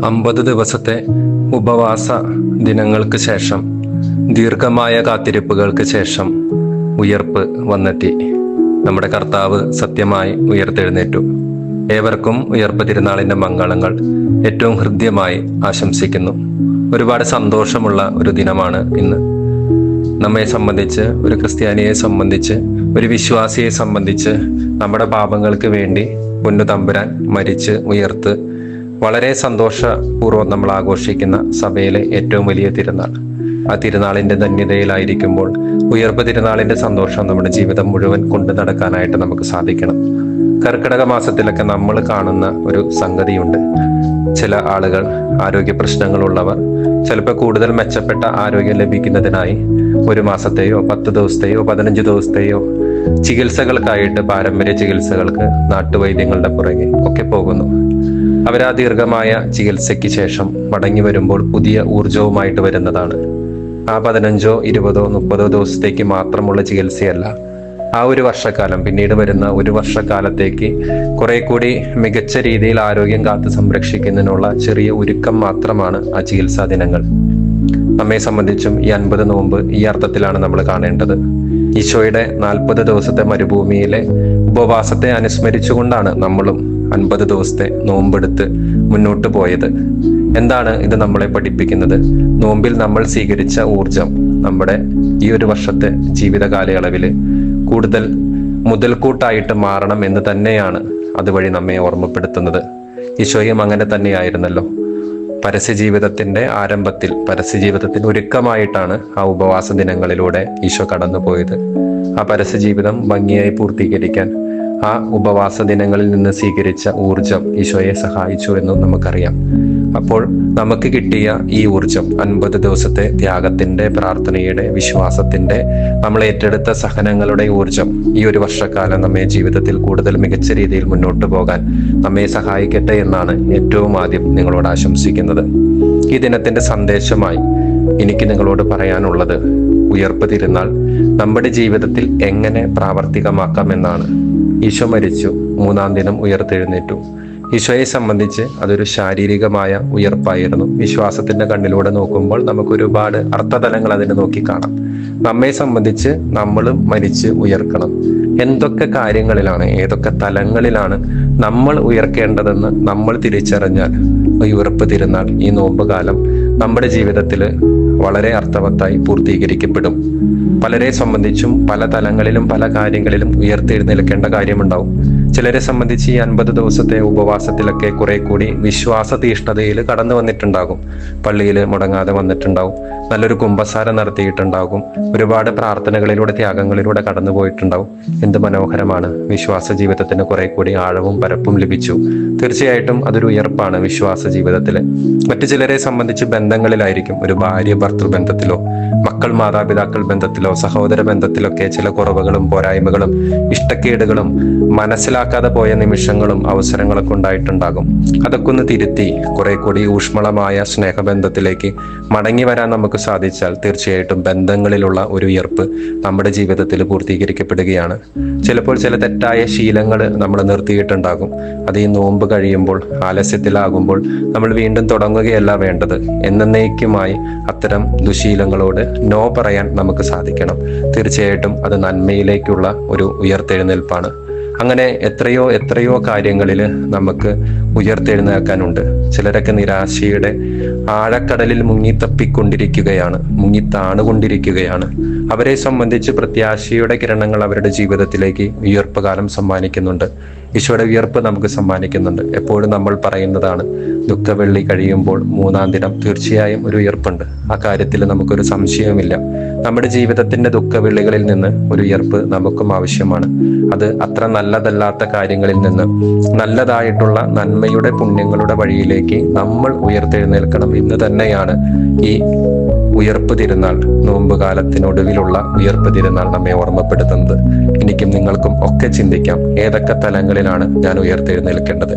50 ദിവസത്തെ ഉപവാസ ദിനങ്ങൾക്ക് ശേഷം, ദീർഘമായ കാത്തിരിപ്പുകൾക്ക് ശേഷം ഉയർപ്പ് വന്നെത്തി. നമ്മുടെ കർത്താവ് സത്യമായി ഉയർത്തെഴുന്നേറ്റു. ഏവർക്കും ഉയർപ്പ് തിരുനാളിന്റെ മംഗളങ്ങൾ ഏറ്റവും ഹൃദ്യമായി ആശംസിക്കുന്നു. ഒരുപാട് സന്തോഷമുള്ള ഒരു ദിനമാണ് ഇന്ന്. നമ്മെ സംബന്ധിച്ച്, ഒരു ക്രിസ്ത്യാനിയെ സംബന്ധിച്ച്, ഒരു വിശ്വാസിയെ സംബന്ധിച്ച് നമ്മുടെ പാപങ്ങൾക്ക് വേണ്ടി പൊന്നു തമ്പുരാൻ മരിച്ച് ഉയർത്ത് വളരെ സന്തോഷപൂർവ്വം നമ്മൾ ആഘോഷിക്കുന്ന സഭയിലെ ഏറ്റവും വലിയ തിരുനാൾ. ആ തിരുനാളിന്റെ ധന്യതയിലായിരിക്കുമ്പോൾ ഉയർപ്പ് തിരുനാളിന്റെ സന്തോഷം നമ്മുടെ ജീവിതം മുഴുവൻ കൊണ്ടു നടക്കാനായിട്ട് നമുക്ക് സാധിക്കണം. കർക്കിടക മാസത്തിലൊക്കെ നമ്മൾ കാണുന്ന ഒരു സംഗതിയുണ്ട്. ചില ആളുകൾ, ആരോഗ്യ പ്രശ്നങ്ങളുള്ളവർ, ചിലപ്പോൾ കൂടുതൽ മെച്ചപ്പെട്ട ആരോഗ്യം ലഭിക്കുന്നതിനായി 1 മാസത്തെയോ 10 ദിവസത്തെയോ 15 ദിവസത്തെയോ ചികിത്സകൾക്കായിട്ട്, പാരമ്പര്യ ചികിത്സകൾക്ക് നാട്ടുവൈദ്യങ്ങളുടെ പുറകെ ഒക്കെ പോകുന്നു. അവർ ആ ദീർഘമായ ചികിത്സയ്ക്ക് ശേഷം മടങ്ങി വരുമ്പോൾ പുതിയ ഊർജവുമായിട്ട് വരുന്നതാണ്. ആ 15, 20, 30 ദിവസത്തേക്ക് മാത്രമുള്ള ചികിത്സയല്ല. ആ ഒരു വർഷക്കാലം, പിന്നീട് വരുന്ന 1 വർഷക്കാലത്തേക്ക് കുറെ കൂടി മികച്ച രീതിയിൽ ആരോഗ്യം കാത്ത് സംരക്ഷിക്കുന്നതിനുള്ള ചെറിയ ഒരുക്കം മാത്രമാണ് ആ ചികിത്സാ ദിനങ്ങൾ. നമ്മെ സംബന്ധിച്ചും ഈ 50 നോമ്പ് ഈ അർത്ഥത്തിലാണ് നമ്മൾ കാണേണ്ടത്. ഈശോയുടെ 40 ദിവസത്തെ മരുഭൂമിയിലെ ഉപവാസത്തെ അനുസ്മരിച്ചുകൊണ്ടാണ് നമ്മളും 50 ദിവസത്തെ നോമ്പെടുത്ത് മുന്നോട്ട് പോയത്. എന്താണ് ഇത് നമ്മളെ പഠിപ്പിക്കുന്നത്? നോമ്പിൽ നമ്മൾ സ്വീകരിച്ച ഊർജം നമ്മുടെ ഈ 1 വർഷത്തെ ജീവിത കാലയളവിൽ കൂടുതൽ മുതൽക്കൂട്ടായിട്ട് മാറണം എന്ന് തന്നെയാണ് അതുവഴി നമ്മെ ഓർമ്മപ്പെടുത്തുന്നത്. ഈശോയും അങ്ങനെ തന്നെയായിരുന്നല്ലോ. പരസ്യജീവിതത്തിന്റെ ആരംഭത്തിൽ, പരസ്യജീവിതത്തിന് ഒരുക്കമായിട്ടാണ് ആ ഉപവാസ ദിനങ്ങളിലൂടെ ഈശോ കടന്നുപോയത്. ആ പരസ്യജീവിതം ഭംഗിയായി പൂർത്തീകരിക്കാൻ ആ ഉപവാസ ദിനങ്ങളിൽ നിന്ന് സ്വീകരിച്ച ഊർജം ഈശോയെ സഹായിച്ചു എന്നും നമുക്കറിയാം. അപ്പോൾ നമുക്ക് കിട്ടിയ ഈ ഊർജം, 50 ദിവസത്തെ ത്യാഗത്തിന്റെ, പ്രാർത്ഥനയുടെ, വിശ്വാസത്തിന്റെ, നമ്മൾ ഏറ്റെടുത്ത സഹനങ്ങളുടെ ഊർജം ഈ 1 വർഷക്കാലം നമ്മെ ജീവിതത്തിൽ കൂടുതൽ മികച്ച രീതിയിൽ മുന്നോട്ട് പോകാൻ നമ്മെ സഹായിക്കട്ടെ എന്നാണ് ഏറ്റവും ആദ്യം നിങ്ങളോട് ആശംസിക്കുന്നത്. ഈ ദിനത്തിന്റെ സന്ദേശമായി എനിക്ക് നിങ്ങളോട് പറയാനുള്ളത്, ഉയർപ്പ് തിരുനാൾ നമ്മുടെ ജീവിതത്തിൽ എങ്ങനെ പ്രാവർത്തികമാക്കാമെന്നാണ്. ഈശോ മരിച്ചു, 3-ാം ദിനം ഉയർത്തെഴുന്നേറ്റു. ഈശോയെ സംബന്ധിച്ച് അതൊരു ശാരീരികമായ ഉയർപ്പായിരുന്നു. വിശ്വാസത്തിന്റെ കണ്ണിലൂടെ നോക്കുമ്പോൾ നമുക്ക് ഒരുപാട് അർത്ഥതലങ്ങൾ അതിനെ നോക്കി കാണാം. നമ്മെ സംബന്ധിച്ച് നമ്മളും മരിച്ച് ഉയർക്കണം. എന്തൊക്കെ കാര്യങ്ങളിലാണ്, ഏതൊക്കെ തലങ്ങളിലാണ് നമ്മൾ ഉയർക്കേണ്ടതെന്ന് നമ്മൾ തിരിച്ചറിഞ്ഞാൽ ഉയർപ്പ് തിരുനാൾ, ഈ നോമ്പ് കാലം നമ്മുടെ ജീവിതത്തിൽ വളരെ അർത്ഥവത്തായി പൂർത്തീകരിക്കപ്പെടും. പലരെ സംബന്ധിച്ചും പല തലങ്ങളിലും പല കാര്യങ്ങളിലും ഉയർത്തെഴുന്നേൽക്കേണ്ട കാര്യമുണ്ടാവും. ചിലരെ സംബന്ധിച്ച് ഈ 50 ദിവസത്തെ ഉപവാസത്തിലൊക്കെ കുറെ കൂടി വിശ്വാസ തീഷ്ണതയിൽ കടന്നു വന്നിട്ടുണ്ടാകും. പള്ളിയിൽ മുടങ്ങാതെ വന്നിട്ടുണ്ടാവും, നല്ലൊരു കുമ്പസാരം നടത്തിയിട്ടുണ്ടാകും, ഒരുപാട് പ്രാർത്ഥനകളിലൂടെ, ത്യാഗങ്ങളിലൂടെ കടന്നു പോയിട്ടുണ്ടാവും. എന്ത് മനോഹരമാണ്! വിശ്വാസ ജീവിതത്തിന് കുറെ കൂടി ആഴവും പരപ്പും ലഭിച്ചു. തീർച്ചയായിട്ടും അതൊരു ഉയർപ്പാണ് വിശ്വാസ ജീവിതത്തിൽ. മറ്റു ചിലരെ സംബന്ധിച്ച് ബന്ധങ്ങളിലായിരിക്കും, ഒരു ഭാര്യ ഭർത്തൃ ബന്ധത്തിലോ, മക്കൾ മാതാപിതാക്കൾ ബന്ധത്തിലോ, സഹോദര ബന്ധത്തിലൊക്കെ ചില കുറവുകളും പോരായ്മകളും ഇഷ്ടക്കേടുകളും മനസ്സിലാക്കാതെ പോയ നിമിഷങ്ങളും അവസരങ്ങളൊക്കെ ഉണ്ടായിട്ടുണ്ടാകും. അതൊക്കെ ഒന്ന് തിരുത്തി കുറെ കൂടി ഊഷ്മളമായ സ്നേഹബന്ധത്തിലേക്ക് മടങ്ങി വരാൻ നമുക്ക് സാധിച്ചാൽ തീർച്ചയായിട്ടും ബന്ധങ്ങളിലുള്ള ഒരു ഉയർപ്പ് നമ്മുടെ ജീവിതത്തിൽ പൂർത്തീകരിക്കപ്പെടുകയാണ്. ചിലപ്പോൾ ചില തെറ്റായ ശീലങ്ങൾ നമ്മൾ നിർത്തിയിട്ടുണ്ടാകും. അത് ഈ നോമ്പ് കഴിയുമ്പോൾ, ആലസ്യത്തിലാകുമ്പോൾ നമ്മൾ വീണ്ടും തുടങ്ങുകയല്ല വേണ്ടത്. എന്നേക്കുമായി അത്തരം ദുശീലങ്ങളോട് നോ പറയാൻ നമുക്ക് സാധിക്കണം. തീർച്ചയായിട്ടും അത് നന്മയിലേക്കുള്ള ഒരു ഉയർത്തെഴുന്നേൽപ്പാണ്. അങ്ങനെ എത്രയോ കാര്യങ്ങളിൽ നമുക്ക് ഉയർത്തെഴുന്നേൽക്കാനുണ്ട്. ചിലരൊക്കെ നിരാശയുടെ ആഴക്കടലിൽ മുങ്ങിത്താണുകൊണ്ടിരിക്കുകയാണ്. അവരെ സംബന്ധിച്ച് പ്രത്യാശയുടെ കിരണങ്ങൾ അവരുടെ ജീവിതത്തിലേക്ക് ഉയർപ്പ് കാലം സമ്മാനിക്കുന്നുണ്ട്. ഈശോയുടെ ഉയർപ്പ് നമുക്ക് സമ്മാനിക്കുന്നുണ്ട്. എപ്പോഴും നമ്മൾ പറയുന്നതാണ്, ദുഃഖവെള്ളി കഴിയുമ്പോൾ 3-ാം ദിനം തീർച്ചയായും ഒരു ഉയർപ്പുണ്ട്. ആ കാര്യത്തിൽ നമുക്കൊരു സംശയവുമില്ല. നമ്മുടെ ജീവിതത്തിന്റെ ദുഃഖവെള്ളികളിൽ നിന്ന് ഒരു ഉയർപ്പ് നമുക്കും ആവശ്യമാണ്. അത് അത്ര നല്ലതല്ലാത്ത കാര്യങ്ങളിൽ നിന്ന് നല്ലതായിട്ടുള്ള നന്മയുടെ, പുണ്യങ്ങളുടെ വഴിയിലേക്ക് നമ്മൾ ഉയർത്തെഴുന്നേൽക്കണം. ഇന്ന് തന്നെയാണ് ഈ ഉയർപ്പ് തിരുനാൾ, നോമ്പ് കാലത്തിനൊടുവിലുള്ള ഉയർപ്പ് തിരുനാൾ നമ്മെ ഓർമ്മപ്പെടുത്തുന്നത്. എനിക്കും നിങ്ങൾക്കും ഒക്കെ ചിന്തിക്കാം, ഏതൊക്കെ തലങ്ങളിലാണ് ഞാൻ ഉയർത്തെഴുന്നേൽക്കേണ്ടത്,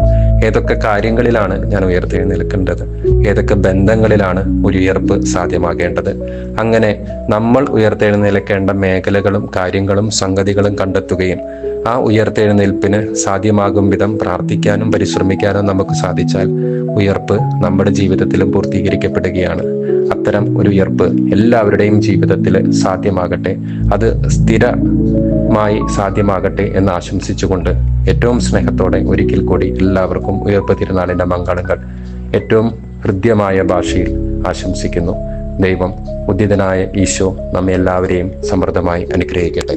ഏതൊക്കെ കാര്യങ്ങളിലാണ് ഞാൻ ഉയർത്തെഴുന്നേൽക്കേണ്ടത്, ഏതൊക്കെ ബന്ധങ്ങളിലാണ് ഒരു ഉയർപ്പ് സാധ്യമാകേണ്ടത്. അങ്ങനെ നമ്മൾ ഉയർത്തെഴുന്നേൽക്കേണ്ട മേഖലകളും കാര്യങ്ങളും സംഗതികളും കണ്ടെത്തുകയും ആ ഉയർത്തെഴുന്നേൽപ്പിന് സാധ്യമാകും വിധം പ്രാർത്ഥിക്കാനും പരിശ്രമിക്കാനും നമുക്ക് സാധിച്ചാൽ ഉയർപ്പ് നമ്മുടെ ജീവിതത്തിലും പൂർത്തീകരിക്കപ്പെടുകയാണ്. അത്തരം ഒരു ഉയർപ്പ് എല്ലാവരുടെയും ജീവിതത്തിൽ സാധ്യമാകട്ടെ, അത് സ്ഥിരമായി സാധ്യമാകട്ടെ എന്ന് ആശംസിച്ചുകൊണ്ട് ഏറ്റവും സ്നേഹത്തോടെ ഒരിക്കൽ കൂടി എല്ലാവർക്കും ഉയർപ്പ് തിരുനാളിന്റെ മംഗളങ്ങൾ ഏറ്റവും ഹൃദ്യമായ ഭാഷയിൽ ആശംസിക്കുന്നു. ദൈവം ഉദ്ധിതനായ ഈശോ നമ്മെ എല്ലാവരെയും സമൃദ്ധമായി അനുഗ്രഹിക്കട്ടെ.